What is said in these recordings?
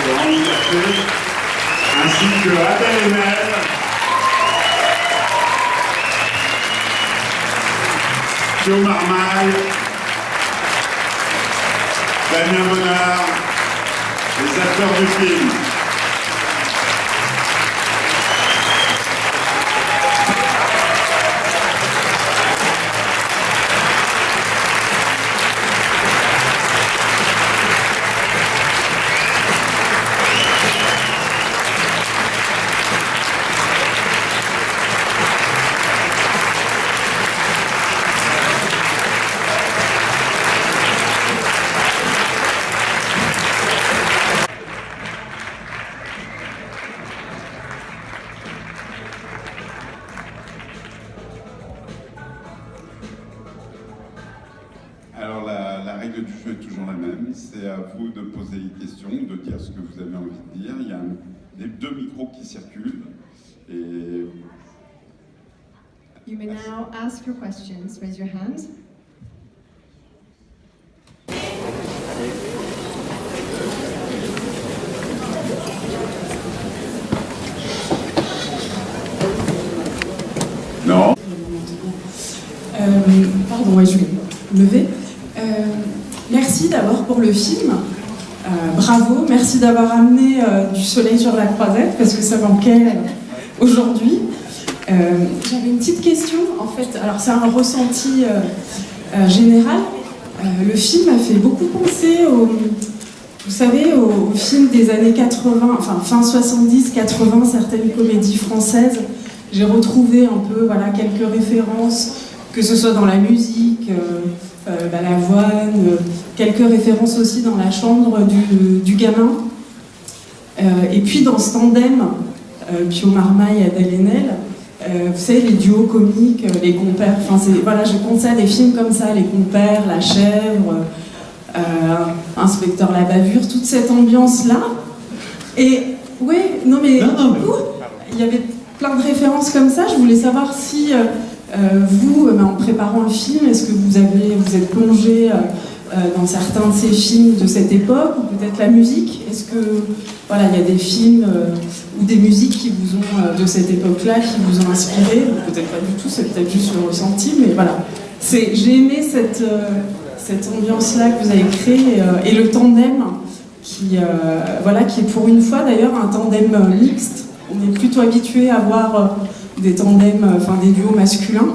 Laurent Liberté, ainsi que Adèle Haenel, Pio Marmaille, Damien Bonnard, les acteurs du film. Alors la règle du jeu est toujours la même, c'est à vous de poser une question, de dire ce que vous avez envie de dire. Il y a deux micros qui circulent et... You may now ask your questions. Raise your hand. Non. Pardon, ouais, je vais me lever. Merci d'abord pour le film. Bravo, merci d'avoir amené du soleil sur la croisette, parce que ça manquait aujourd'hui. J'avais une petite question, en fait. Alors, c'est un ressenti général. Le film m'a fait beaucoup penser vous savez, aux films des années 80, enfin fin 70, 80, certaines comédies françaises. J'ai retrouvé un peu, voilà, quelques références, que ce soit dans la musique, Balavoine, quelques références aussi dans la chambre du gamin. Et puis dans ce tandem, Pio Marmaille et Adèle Haenel, vous savez, les duos comiques, les compères, enfin voilà, je pense à des films comme ça, les compères, La Chèvre, Inspecteur la Bavure, toute cette ambiance-là. Et oui, non mais il y avait plein de références comme ça. Je voulais savoir si vous, en préparant le film, est-ce que vous êtes plongé dans certains de ces films de cette époque, ou peut-être la musique? Est-ce que voilà, il y a des films ou des musiques qui vous ont de cette époque-là, qui vous ont inspiré? Peut-être pas du tout, c'est peut-être juste le ressenti, mais voilà. J'ai aimé cette ambiance-là que vous avez créée et le tandem qui est pour une fois d'ailleurs un tandem mixte. On est plutôt habitué à voir des tandems, des duos masculins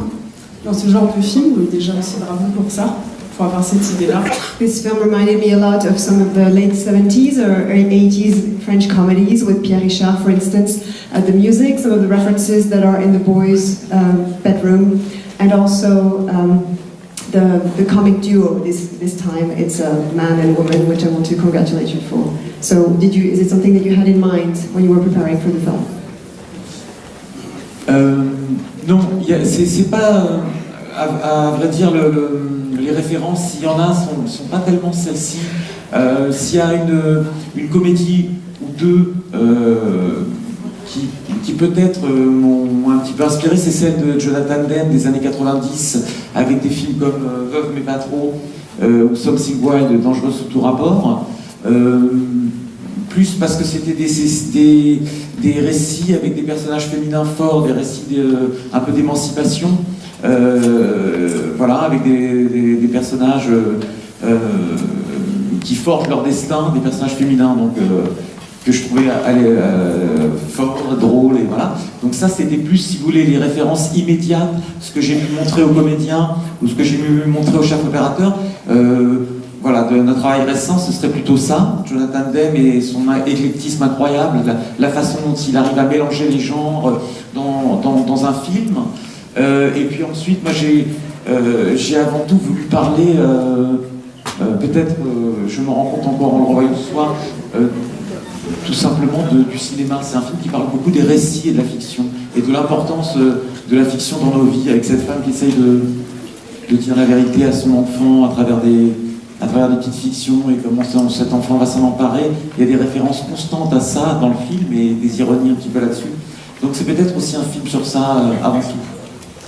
dans ce genre de film, donc déjà aussi bravo pour ça, pour avoir cette idée-là. This film reminded me a lot of some of the late 70s or 80s French comedies with Pierre Richard, for instance. The music, some of the references that are in the boys' bedroom, and also the comic duo. This time it's a man and woman, which I want to congratulate you for. So, is it something that you had in mind when you were preparing for the film? Non, c'est pas, à vrai dire, les références, s'il y en a, sont pas tellement celles-ci. S'il y a une comédie ou deux qui peut-être m'ont un petit peu inspiré, c'est celle de Jonathan Demme des années 90, avec des films comme Veuve mais pas trop, ou Something Wild, Dangereux sous tout rapport. Plus parce que c'était des récits avec des personnages féminins forts, des récits un peu d'émancipation, voilà, avec des personnages qui forgent leur destin, des personnages féminins, donc que je trouvais fort, drôle, et voilà. Donc ça, c'était plus, si vous voulez, les références immédiates, ce que j'ai pu montrer aux comédiens, ou ce que j'ai pu montrer aux chefs opérateurs. Voilà, de notre travail récent, ce serait plutôt ça, Jonathan Demme et son éclectisme incroyable, la façon dont il arrive à mélanger les genres dans un film. Et puis ensuite, moi j'ai avant tout voulu parler, peut-être, je me rends compte encore en le revoyant ce soir, tout simplement du cinéma. C'est un film qui parle beaucoup des récits et de la fiction, et de l'importance de la fiction dans nos vies, avec cette femme qui essaye de dire la vérité à son enfant à travers des petites fictions, et comment cet enfant va s'en emparer. Il y a des références constantes à ça dans le film, et des ironies un petit peu là-dessus. Donc c'est peut-être aussi un film sur ça avant tout.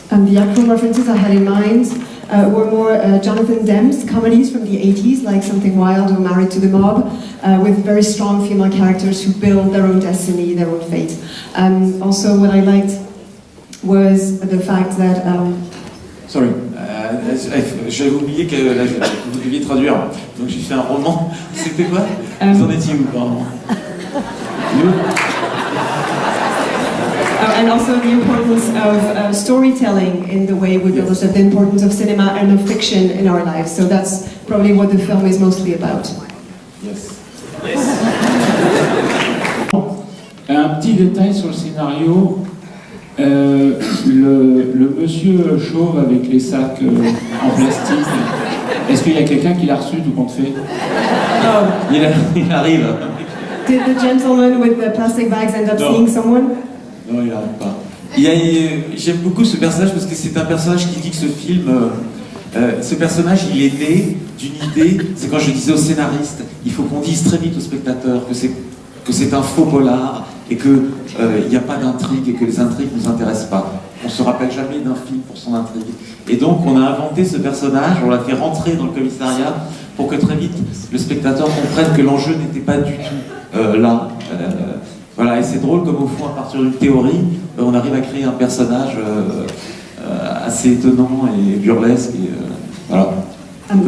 The actual references I had in mind were more Jonathan Demm's comedies from the 80s, like Something Wild or Married to the Mob, with very strong female characters who build their own destiny, their own fate. Also, what I liked was the fact that... Sorry, j'avais oublié que vous deviez traduire, donc j'ai fait un roman. C'était quoi? Vous en étiez où, pardon? And also the importance of storytelling in the way we build us, the importance of cinema and of fiction in our lives. So that's probably what the film is mostly about. Yes. Un petit détail sur le scénario, le monsieur chauve avec les sacs en plastique, est-ce qu'il y a quelqu'un qui l'a reçu tout compte fait? Il arrive. Did the gentleman with the plastic bags end up No. seeing someone? Non, il n'arrive pas. J'aime beaucoup ce personnage parce que c'est un personnage qui dit que ce film, ce personnage, il est né d'une idée. C'est quand je disais au scénariste, il faut qu'on dise très vite au spectateur que c'est un faux polar et qu'il n'y a pas d'intrigue et que les intrigues ne nous intéressent pas. On ne se rappelle jamais d'un film pour son intrigue. Et donc on a inventé ce personnage, on l'a fait rentrer dans le commissariat pour que très vite le spectateur comprenne que l'enjeu n'était pas du tout là. Voilà, et c'est drôle comme au fond, à partir d'une théorie, on arrive à créer un personnage assez étonnant et burlesque. Et, voilà.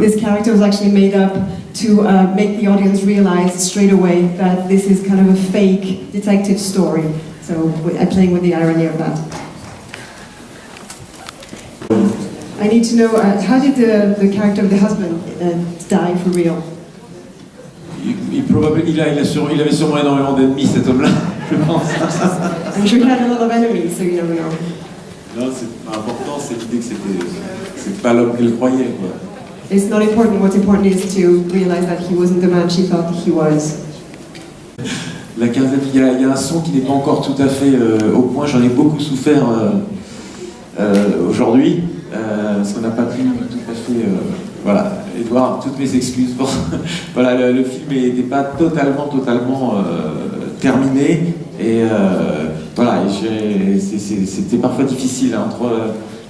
This character was actually made up to make the audience realize straight away that this is kind of a fake detective story. So I'm playing with the irony of that. I need to know, how did the character of the husband die for real? Il avait sûrement énormément d'ennemis, cet homme-là, je pense. I'm sure he had a lot of enemies, so you never know. Non, c'est important, c'est l'idée que c'est pas l'homme qu'elle croyait, quoi. It's not important. What's important is to realize that he wasn't the man she thought he was. La quinzaine, il y a un son qui n'est pas encore tout à fait au point. J'en ai beaucoup souffert aujourd'hui, parce qu'on n'a pas pu tout à fait. Voilà, Edouard, toutes mes excuses. Bon, voilà, le film n'était pas totalement terminé, et voilà, c'était parfois difficile entre.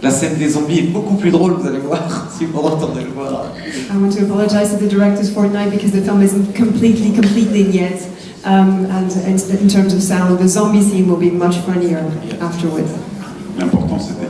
La scène des zombies est beaucoup plus drôle, vous allez voir, si vous retournez le voir. I want to apologize to the directors for tonight because the film isn't completely yet. And in terms of sound, the zombie scene will be much funnier afterwards. L'important, c'était